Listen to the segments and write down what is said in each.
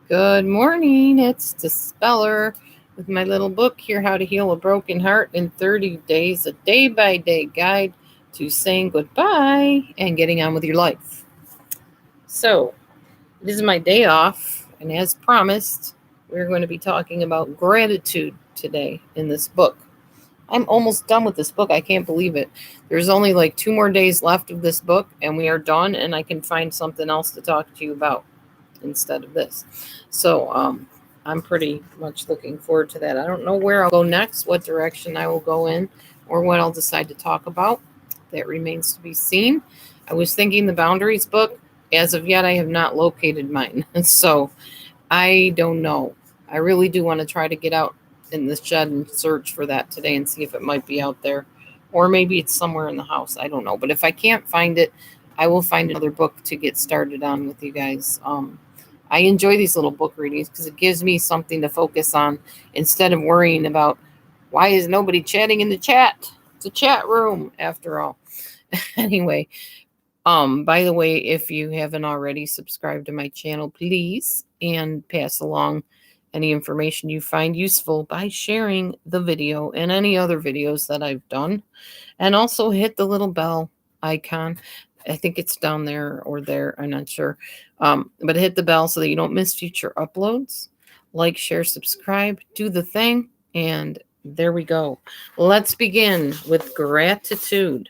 Good morning. It's Dispeller with my little book here, How to Heal a Broken Heart in 30 Days, a day-by-day guide to saying goodbye and getting on with your life. So, it is my day off, and as promised, we're going to be talking about gratitude today in this book. I'm almost done with this book. I can't believe it. There's only like 2 more days left of this book, and we are done, and I can find something else to talk to you about instead of this. So I'm pretty much looking forward to that. I don't know where I'll go next, what direction I will go in, or what I'll decide to talk about. That remains to be seen. I was thinking the boundaries book. As of yet, I have not located mine. So I don't know. I really do want to try to get out in the shed and search for that today and see if it might be out there. Or maybe it's somewhere in the house. I don't know. But if I can't find it, I will find another book to get started on with you guys. I enjoy these little book readings because it gives me something to focus on instead of worrying about why is nobody chatting in the chat. It's a chat room after all. Anyway, by the way, if you haven't already subscribed to my channel, please and pass along any information you find useful by sharing the video and any other videos that I've done. And also hit the little bell icon. I think it's down there or there. I'm not sure. But hit the bell so that you don't miss future uploads. Like, share, subscribe, do the thing. And there we go. Let's begin with gratitude.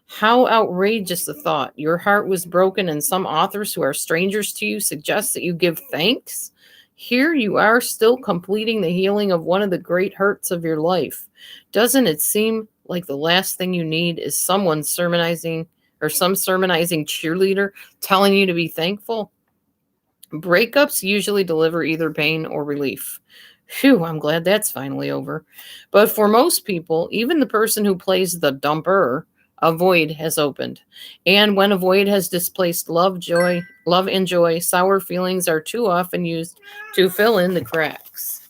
How outrageous the thought. Your heart was broken, and some authors who are strangers to you suggest that you give thanks. Here you are still completing the healing of one of the great hurts of your life. Doesn't it seem like the last thing you need is someone sermonizing or some sermonizing cheerleader telling you to be thankful? Breakups usually deliver either pain or relief. Phew, I'm glad that's finally over. But for most people, even the person who plays the dumper, a void has opened. And when a void has displaced love and joy, sour feelings are too often used to fill in the cracks.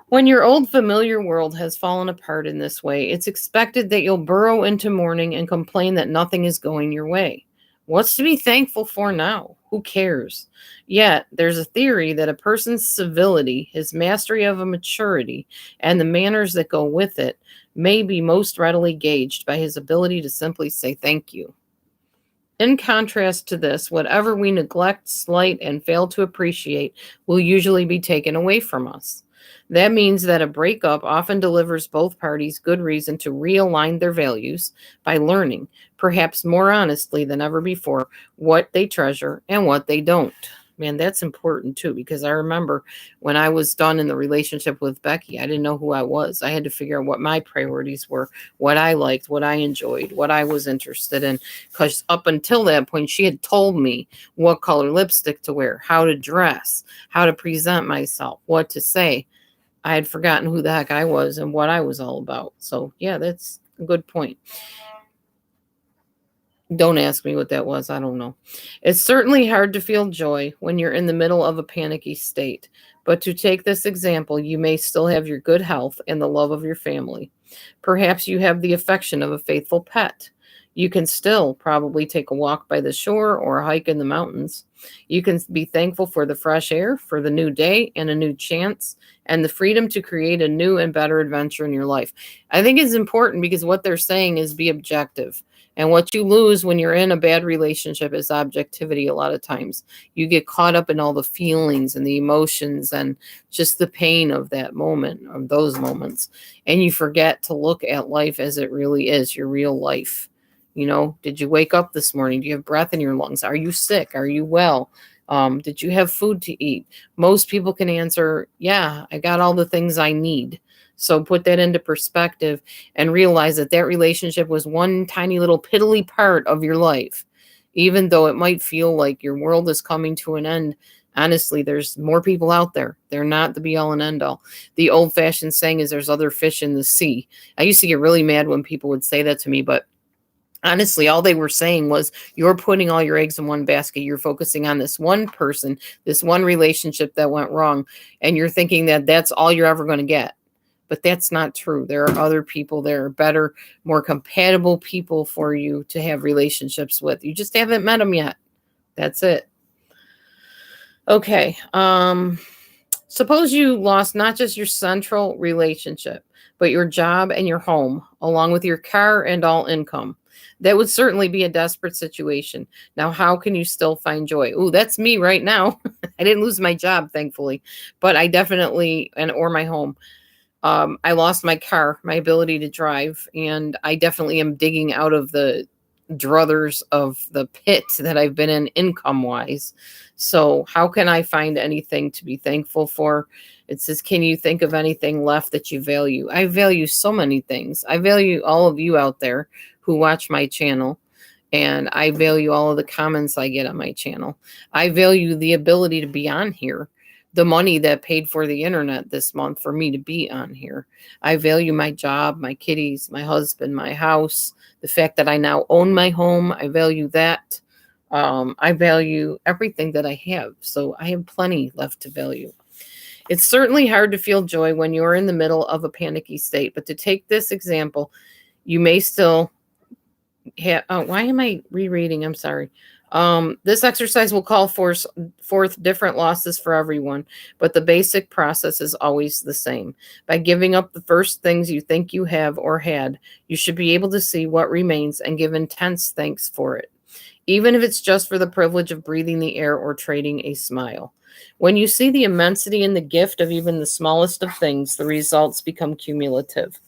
When your old familiar world has fallen apart in this way, it's expected that you'll burrow into mourning and complain that nothing is going your way. What's to be thankful for now? Who cares? Yet, there's a theory that a person's civility, his mastery of a maturity, and the manners that go with it may be most readily gauged by his ability to simply say thank you. In contrast to this, whatever we neglect, slight, and fail to appreciate will usually be taken away from us. That means that a breakup often delivers both parties good reason to realign their values by learning, perhaps more honestly than ever before, what they treasure and what they don't. Man, that's important too, because I remember when I was done in the relationship with Becky, I didn't know who I was. I had to figure out what my priorities were, what I liked, what I enjoyed, what I was interested in. Because up until that point, she had told me what color lipstick to wear, how to dress, how to present myself, what to say. I had forgotten who the heck I was and what I was all about. So, yeah, that's a good point. Don't ask me what that was. I don't know. It's certainly hard to feel joy when you're in the middle of a panicky state. But to take this example, you may still have your good health and the love of your family. Perhaps you have the affection of a faithful pet. You can still probably take a walk by the shore or a hike in the mountains. You can be thankful for the fresh air, for the new day and a new chance, and the freedom to create a new and better adventure in your life. I think it's important because what they're saying is be objective. And what you lose when you're in a bad relationship is objectivity a lot of times. You get caught up in all the feelings and the emotions and just the pain of that moment, of those moments. And you forget to look at life as it really is, your real life. You know, did you wake up this morning? Do you have breath in your lungs? Are you sick? Are you well? Did you have food to eat? Most people can answer, yeah, I got all the things I need. So put that into perspective and realize that that relationship was one tiny little piddly part of your life. Even though it might feel like your world is coming to an end, honestly, there's more people out there. They're not the be all and end all. The old fashioned saying is there's other fish in the sea. I used to get really mad when people would say that to me, but honestly, all they were saying was you're putting all your eggs in one basket. You're focusing on this one person, this one relationship that went wrong, and you're thinking that that's all you're ever going to get. But that's not true. There are other people, there are better, more compatible people for you to have relationships with. You just haven't met them yet. That's it. Okay. Suppose you lost not just your central relationship, but your job and your home, along with your car and all income. That would certainly be a desperate situation. Now, how can you still find joy? Ooh, that's me right now. I didn't lose my job, thankfully, but I definitely, and or my home. I lost my car, my ability to drive, and I definitely am digging out of the druthers of the pit that I've been in income wise. So, how can I find anything to be thankful for? It says, can you think of anything left that you value? I value so many things. I value all of you out there who watch my channel. And I value all of the comments I get on my channel. I value the ability to be on here, the money that paid for the internet this month for me to be on here. I value my job, my kitties, my husband, my house, the fact that I now own my home. I value that. I value everything that I have. So I have plenty left to value. It's certainly hard to feel joy when you're in the middle of a panicky state. But to take this example, you may still why am I rereading? I'm sorry. This exercise will call forth different losses for everyone, but the basic process is always the same. By giving up the first things you think you have or had, you should be able to see what remains and give intense thanks for it, even if it's just for the privilege of breathing the air or trading a smile. When you see the immensity and the gift of even the smallest of things, the results become cumulative.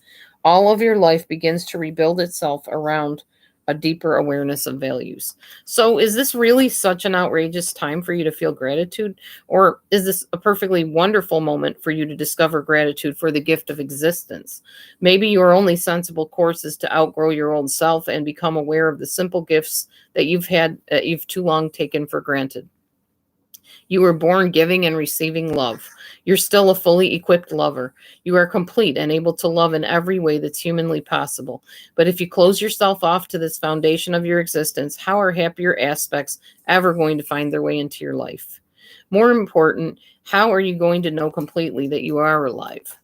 All of your life begins to rebuild itself around a deeper awareness of values. So, is this really such an outrageous time for you to feel gratitude? Or is this a perfectly wonderful moment for you to discover gratitude for the gift of existence? Maybe your only sensible course is to outgrow your old self and become aware of the simple gifts that you've too long taken for granted. You were born giving and receiving love. You're still a fully equipped lover. You are complete and able to love in every way that's humanly possible. But if you close yourself off to this foundation of your existence, how are happier aspects ever going to find their way into your life? More important, how are you going to know completely that you are alive?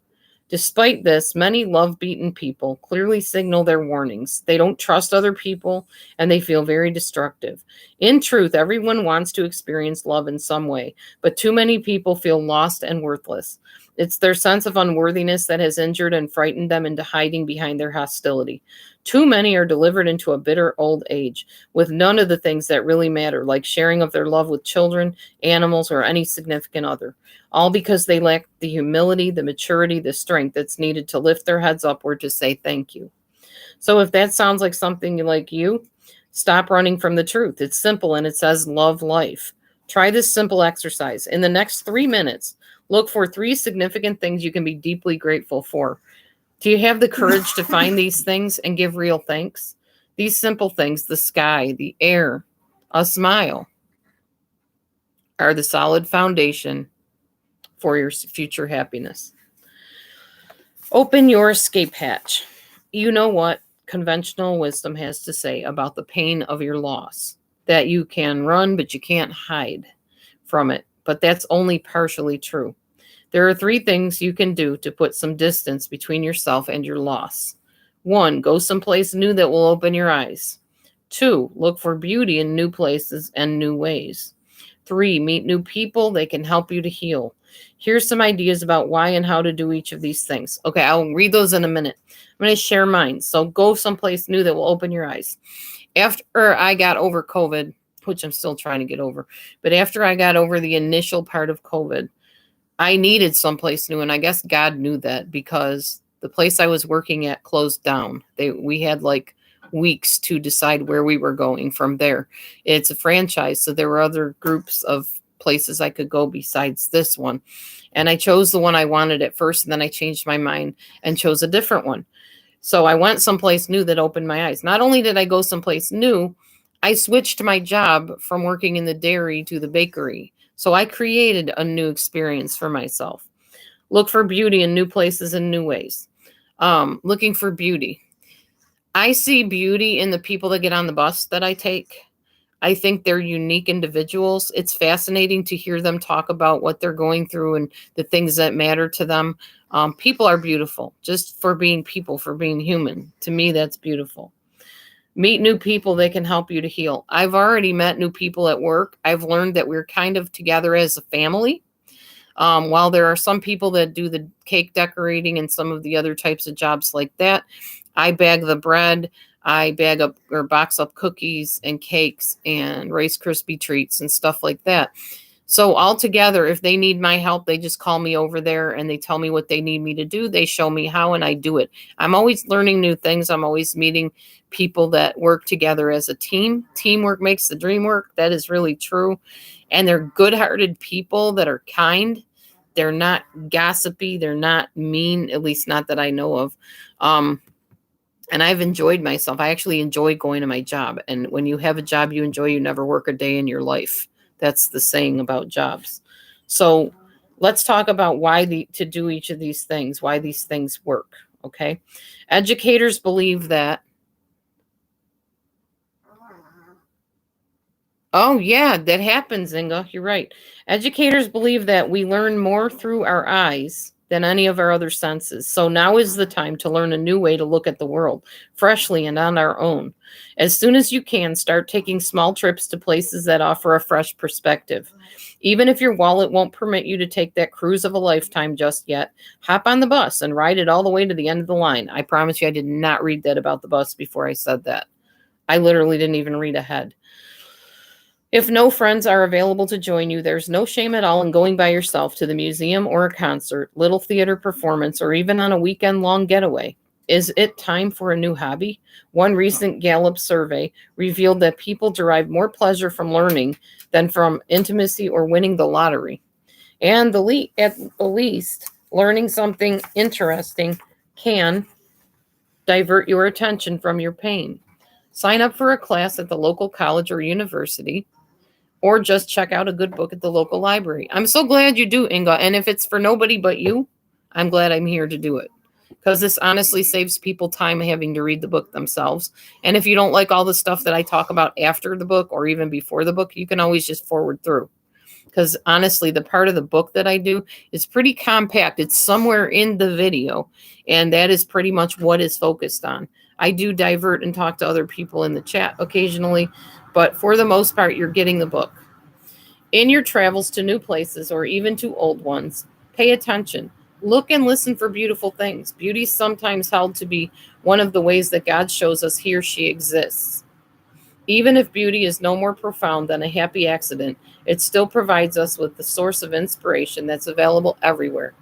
Despite this, many love-beaten people clearly signal their warnings. They don't trust other people, and they feel very destructive. In truth, everyone wants to experience love in some way, but too many people feel lost and worthless. It's their sense of unworthiness that has injured and frightened them into hiding behind their hostility. Too many are delivered into a bitter old age, with none of the things that really matter, like sharing of their love with children, animals, or any significant other, all because they lack the humility, the maturity, the strength that's needed to lift their heads upward to say thank you. So if that sounds like something like you, stop running from the truth. It's simple and it says love life. Try this simple exercise. In the next 3 minutes, look for 3 significant things you can be deeply grateful for. Do you have the courage to find these things and give real thanks? These simple things, the sky, the air, a smile, are the solid foundation for your future happiness. Open your escape hatch. You know what conventional wisdom has to say about the pain of your loss, that you can run, but you can't hide from it. But that's only partially true. There are 3 things you can do to put some distance between yourself and your loss. 1, go someplace new that will open your eyes. 2, look for beauty in new places and new ways. 3, meet new people. They can help you to heal. Here's some ideas about why and how to do each of these things. Okay, I'll read those in a minute. I'm going to share mine. So go someplace new that will open your eyes. After I got over COVID, which I'm still trying to get over, but after I got over the initial part of COVID, I needed someplace new. And I guess God knew that because the place I was working at closed down. We had like weeks to decide where we were going from there. It's a franchise, so there were other groups of places I could go besides this one. And I chose the one I wanted at first, and then I changed my mind and chose a different one. So I went someplace new that opened my eyes. Not only did I go someplace new, I switched my job from working in the dairy to the bakery. So I created a new experience for myself. Look for beauty in new places and new ways. Looking for beauty. I see beauty in the people that get on the bus that I take. I think they're unique individuals. It's fascinating to hear them talk about what they're going through and the things that matter to them. People are beautiful just for being people, for being human. To me, that's beautiful. Meet new people that can help you to heal. I've already met new people at work. I've learned that we're kind of together as a family. While there are some people that do the cake decorating and some of the other types of jobs like that, I bag the bread, I bag up or box up cookies and cakes and Rice Krispie treats and stuff like that. So all together, if they need my help, they just call me over there and they tell me what they need me to do. They show me how and I do it. I'm always learning new things. I'm always meeting people that work together as a team. Teamwork makes the dream work. That is really true. And they're good-hearted people that are kind. They're not gossipy. They're not mean, at least not that I know of. And I've enjoyed myself. I actually enjoy going to my job. And when you have a job you enjoy, you never work a day in your life. That's the saying about jobs. So let's talk about to do each of these things, why these things work. Okay. Educators believe that. Oh, yeah, that happens, Inga. You're right. Educators believe that we learn more through our eyes than any of our other senses. So now is the time to learn a new way to look at the world, freshly and on our own. As soon as you can, start taking small trips to places that offer a fresh perspective. Even if your wallet won't permit you to take that cruise of a lifetime just yet, hop on the bus and ride it all the way to the end of the line. I promise you, I did not read that about the bus before I said that. I literally didn't even read ahead. If no friends are available to join you, there's no shame at all in going by yourself to the museum or a concert, little theater performance, or even on a weekend-long getaway. Is it time for a new hobby? One recent Gallup survey revealed that people derive more pleasure from learning than from intimacy or winning the lottery. And at the least, learning something interesting can divert your attention from your pain. Sign up for a class at the local college or university, or just check out a good book at the local library. I'm so glad you do, Inga. And if it's for nobody but you, I'm glad I'm here to do it. Because this honestly saves people time having to read the book themselves. And if you don't like all the stuff that I talk about after the book or even before the book, you can always just forward through. Because honestly, the part of the book that I do is pretty compact. It's somewhere in the video. And that is pretty much what is focused on. I do divert and talk to other people in the chat occasionally, but for the most part, you're getting the book. In your travels to new places or even to old ones, pay attention. Look and listen for beautiful things. Beauty is sometimes held to be one of the ways that God shows us he or she exists. Even if beauty is no more profound than a happy accident, it still provides us with the source of inspiration that's available everywhere,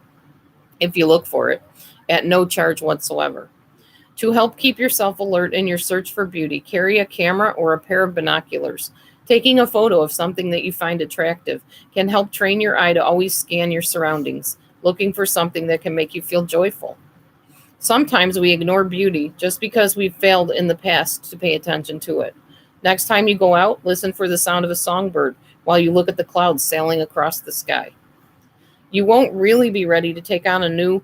if you look for it, at no charge whatsoever. To help keep yourself alert in your search for beauty, carry a camera or a pair of binoculars. Taking a photo of something that you find attractive can help train your eye to always scan your surroundings, looking for something that can make you feel joyful. Sometimes we ignore beauty just because we've failed in the past to pay attention to it. Next time you go out, listen for the sound of a songbird while you look at the clouds sailing across the sky. You won't really be ready to take on a new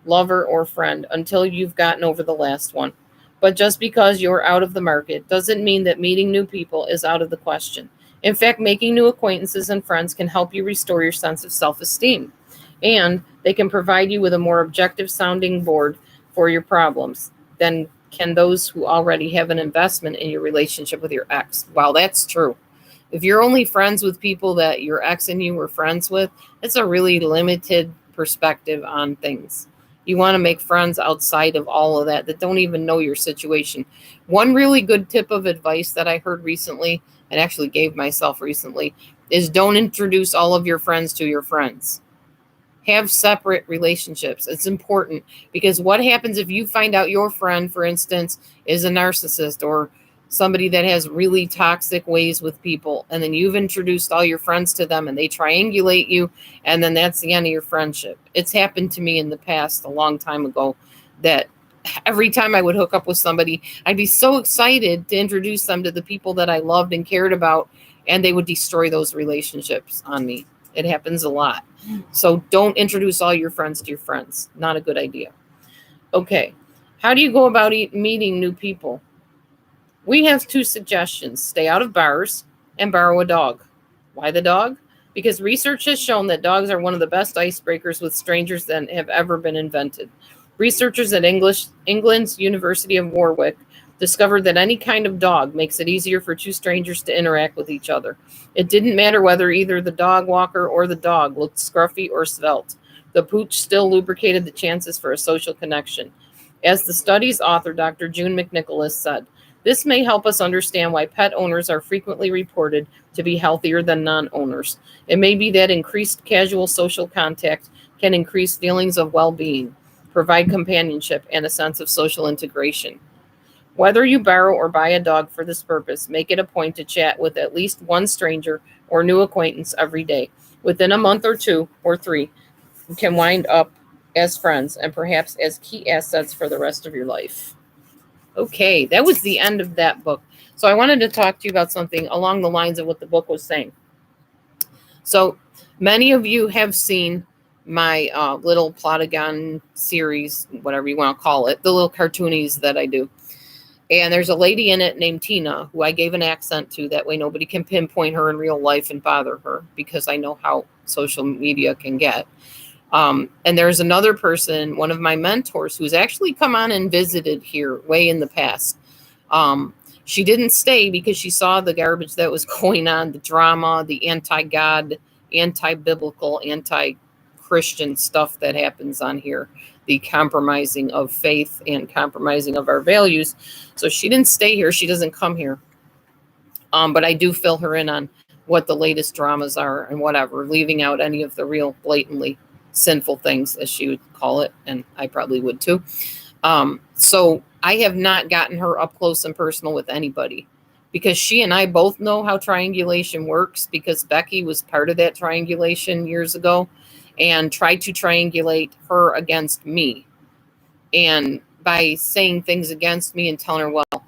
lover or friend until you've gotten over the last one. But just because you're out of the market doesn't mean that meeting new people is out of the question. In fact, making new acquaintances and friends can help you restore your sense of self-esteem. And they can provide you with a more objective sounding board for your problems than can those who already have an investment in your relationship with your ex. Wow, that's true. If you're only friends with people that your ex and you were friends with, it's a really limited perspective on things. You want to make friends outside of all of that don't even know your situation. One really good tip of advice that I heard recently, and actually gave myself recently, is don't introduce all of your friends to your friends. Have separate relationships. It's important because what happens if you find out your friend, for instance, is a narcissist or somebody that has really toxic ways with people, and then you've introduced all your friends to them and they triangulate you, and then that's the end of your friendship. It's happened to me in the past a long time ago that every time I would hook up with somebody, I'd be so excited to introduce them to the people that I loved and cared about, and they would destroy those relationships on me. It happens a lot. So don't introduce all your friends to your friends. Not a good idea. Okay. How do you go about meeting new people? We have 2 suggestions. Stay out of bars and borrow a dog. Why the dog? Because research has shown that dogs are one of the best icebreakers with strangers that have ever been invented. Researchers at England's University of Warwick discovered that any kind of dog makes it easier for two strangers to interact with each other. It didn't matter whether either the dog walker or the dog looked scruffy or svelte. The pooch still lubricated the chances for a social connection. As the study's author, Dr. June McNicholas, said, this may help us understand why pet owners are frequently reported to be healthier than non-owners. It may be that increased casual social contact can increase feelings of well-being, provide companionship, and a sense of social integration. Whether you borrow or buy a dog for this purpose, make it a point to chat with at least one stranger or new acquaintance every day. Within a month or 2 or 3, you can wind up as friends and perhaps as key assets for the rest of your life. Okay, that was the end of that book. So I wanted to talk to you about something along the lines of what the book was saying. So many of you have seen my little Plotagon series, whatever you want to call it, the little cartoonies that I do. And there's a lady in it named Tina, who I gave an accent to. That way nobody can pinpoint her in real life and bother her, because I know how social media can get. And there's another person, one of my mentors, who's actually come on and visited here way in the past. She didn't stay because she saw the garbage that was going on, the drama, the anti-God, anti-biblical, anti-Christian stuff that happens on here, the compromising of faith and compromising of our values. So she didn't stay here. She doesn't come here. But I do fill her in on what the latest dramas are and whatever, leaving out any of the real blatantly sinful things, as she would call it, and I probably would too. So I have not gotten her up close and personal with anybody, because she and I both know how triangulation works, because Becky was part of that triangulation years ago and tried to triangulate her against me. And by saying things against me and telling her, well,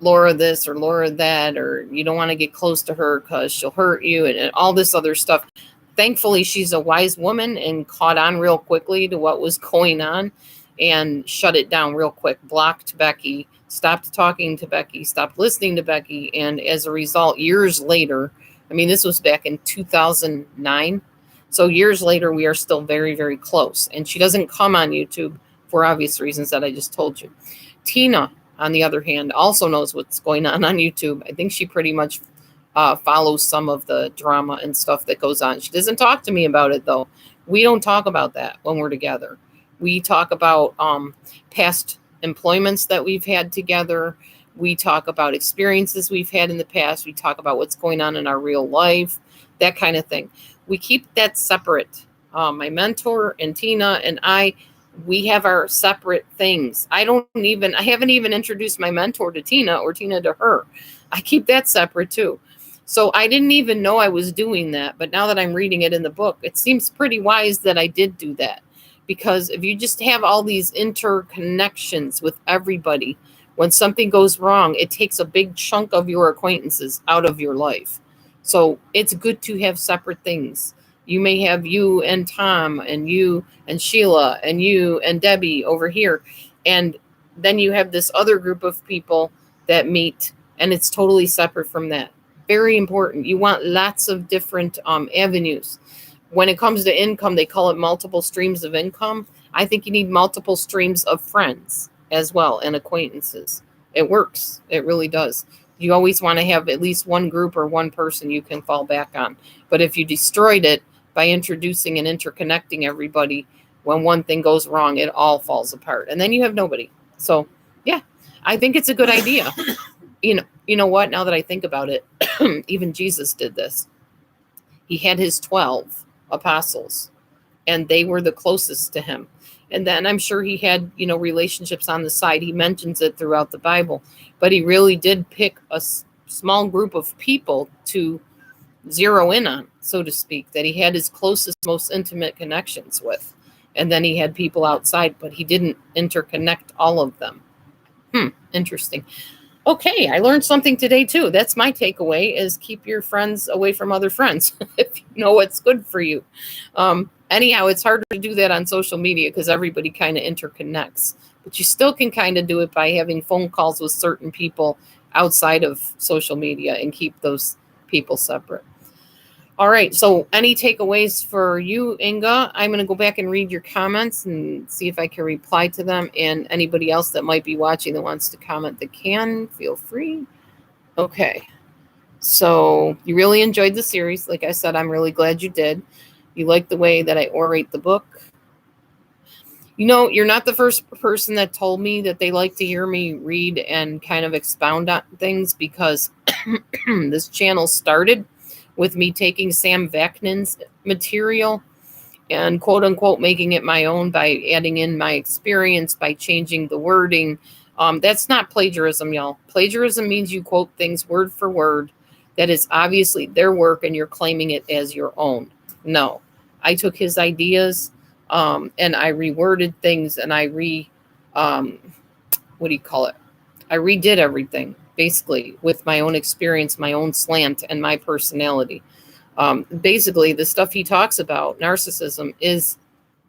Laura this or Laura that, or you don't want to get close to her because she'll hurt you, and all this other stuff. Thankfully, she's a wise woman and caught on real quickly to what was going on and shut it down real quick, blocked Becky, stopped talking to Becky, stopped listening to Becky. And as a result, years later, I mean, this was back in 2009. So years later, we are still very, very close. And she doesn't come on YouTube for obvious reasons that I just told you. Tina, on the other hand, also knows what's going on YouTube. I think she pretty much follows some of the drama and stuff that goes on. She doesn't talk to me about it, though. We don't talk about that when we're together. We talk about past employments that we've had together. We talk about experiences we've had in the past. We talk about what's going on in our real life, that kind of thing. We keep that separate. My mentor and Tina and I, we have our separate things. I haven't even introduced my mentor to Tina or Tina to her. I keep that separate too. So I didn't even know I was doing that. But now that I'm reading it in the book, it seems pretty wise that I did do that. Because if you just have all these interconnections with everybody, when something goes wrong, it takes a big chunk of your acquaintances out of your life. So it's good to have separate things. You may have you and Tom and you and Sheila and you and Debbie over here. And then you have this other group of people that meet, and it's totally separate from that. Very important. You want lots of different avenues. When it comes to income, they call it multiple streams of income. I think you need multiple streams of friends as well, and acquaintances. It works. It really does. You always want to have at least one group or one person you can fall back on. But if you destroyed it by introducing and interconnecting everybody, when one thing goes wrong, it all falls apart. And then you have nobody. So, yeah, I think it's a good idea. You know what? Now that I think about it, even Jesus did this. He had his 12 apostles, and they were the closest to him. And then I'm sure he had, relationships on the side. He mentions it throughout the Bible, but he really did pick a small group of people to zero in on, so to speak, that he had his closest, most intimate connections with. And then he had people outside, but he didn't interconnect all of them. Interesting. Okay, I learned something today too. That's my takeaway, is keep your friends away from other friends if you know what's good for you. Anyhow, it's harder to do that on social media because everybody kind of interconnects. But you still can kind of do it by having phone calls with certain people outside of social media and keep those people separate. All right. So any takeaways for you, Inga? I'm going to go back and read your comments and see if I can reply to them. And anybody else that might be watching that wants to comment that can, feel free. Okay. So you really enjoyed the series. Like I said, I'm really glad you did. You like the way that I orate the book. You know, you're not the first person that told me that they like to hear me read and kind of expound on things, because this channel started with me taking Sam Vaknin's material and quote unquote making it my own by adding in my experience, by changing the wording. That's not plagiarism, y'all. Plagiarism means you quote things word for word that is obviously their work and you're claiming it as your own. No, I took his ideas and I reworded things, and I what do you call it? I redid everything basically with my own experience, my own slant, and my personality. Basically, the stuff he talks about, narcissism, is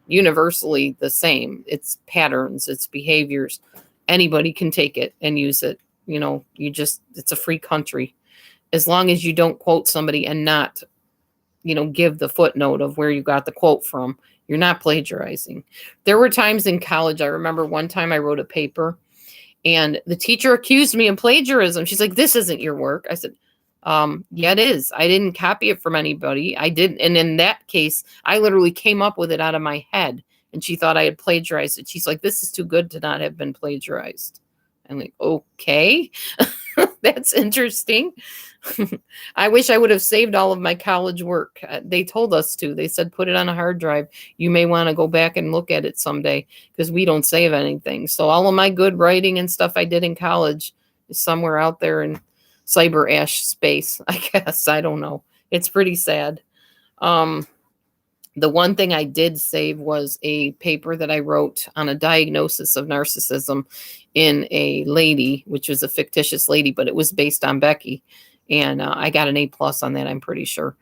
universally the same. It's patterns, it's behaviors. Anybody can take it and use it. You know, it's a free country. As long as you don't quote somebody and not, give the footnote of where you got the quote from, you're not plagiarizing. There were times in college, I remember one time I wrote a paper and the teacher accused me of plagiarism. She's like, "This isn't your work." I said, "Yeah, it is. I didn't copy it from anybody. I didn't." And in that case, I literally came up with it out of my head. And she thought I had plagiarized it. She's like, "This is too good to not have been plagiarized." I'm like, "Okay, that's interesting." I wish I would have saved all of my college work. They told us to. They said, "Put it on a hard drive. You may want to go back and look at it someday," because we don't save anything. So all of my good writing and stuff I did in college is somewhere out there in cyber ash space, I guess. I don't know. It's pretty sad. The one thing I did save was a paper that I wrote on a diagnosis of narcissism in a lady, which was a fictitious lady, but it was based on Becky. And I got an A+ on that, I'm pretty sure.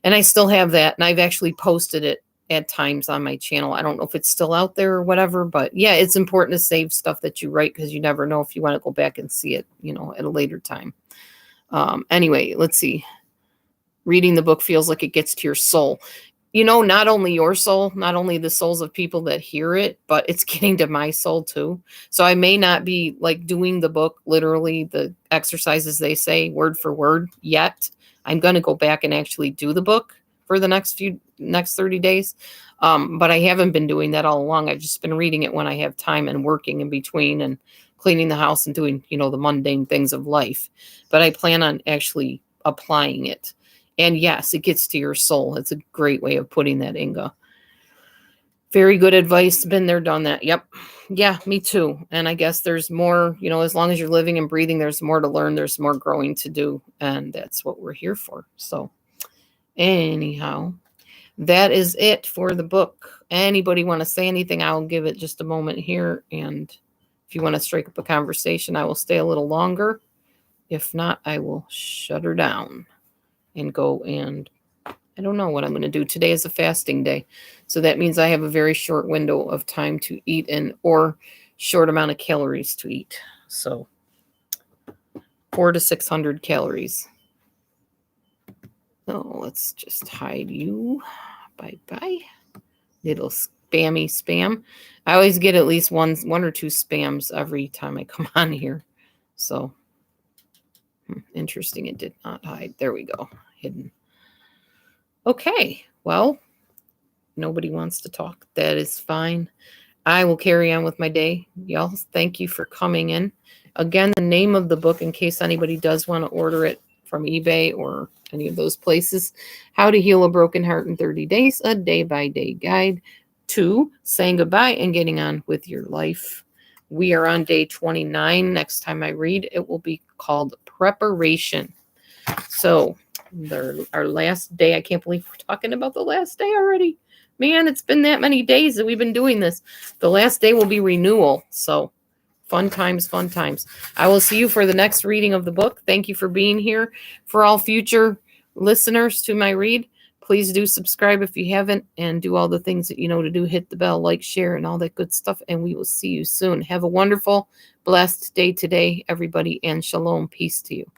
And I still have that. And I've actually posted it at times on my channel. I don't know if it's still out there or whatever, but yeah, it's important to save stuff that you write, because you never know if you want to go back and see it, at a later time. Anyway, let's see. Reading the book feels like it gets to your soul. Not only your soul, not only the souls of people that hear it, but it's getting to my soul too. So I may not be like doing the book, literally the exercises they say word for word yet. I'm going to go back and actually do the book for the next 30 days. But I haven't been doing that all along. I've just been reading it when I have time and working in between and cleaning the house and doing, the mundane things of life. But I plan on actually applying it. And yes, it gets to your soul. It's a great way of putting that, Inga. Very good advice. Been there, done that. Yep. Yeah, me too. And I guess there's more, as long as you're living and breathing, there's more to learn. There's more growing to do. And that's what we're here for. So anyhow, that is it for the book. Anybody want to say anything? I'll give it just a moment here. And if you want to strike up a conversation, I will stay a little longer. If not, I will shut her down and go, and I don't know what I'm going to do. Today is a fasting day. So that means I have a very short window of time to eat or short amount of calories to eat. So 400 to 600 calories. Oh, let's just hide you. Bye-bye. Little spammy spam. I always get at least one or two spams every time I come on here. So interesting. It did not hide. There we go. Hidden. Okay, well, nobody wants to talk. That is fine. I will carry on with my day. Y'all, thank you for coming in. Again, the name of the book, in case anybody does want to order it from eBay or any of those places, How to Heal a Broken Heart in 30 Days, a day-by-day guide to saying goodbye and getting on with your life. We are on day 29. Next time I read, it will be called Preparation. So our last day, I can't believe we're talking about the last day already. Man, it's been that many days that we've been doing this. The last day will be renewal. So fun times, fun times. I will see you for the next reading of the book. Thank you for being here. For all future listeners to my read, please do subscribe if you haven't, and do all the things that you know to do. Hit the bell, like, share, and all that good stuff. And we will see you soon. Have a wonderful, blessed day today, everybody, and shalom. Peace to you.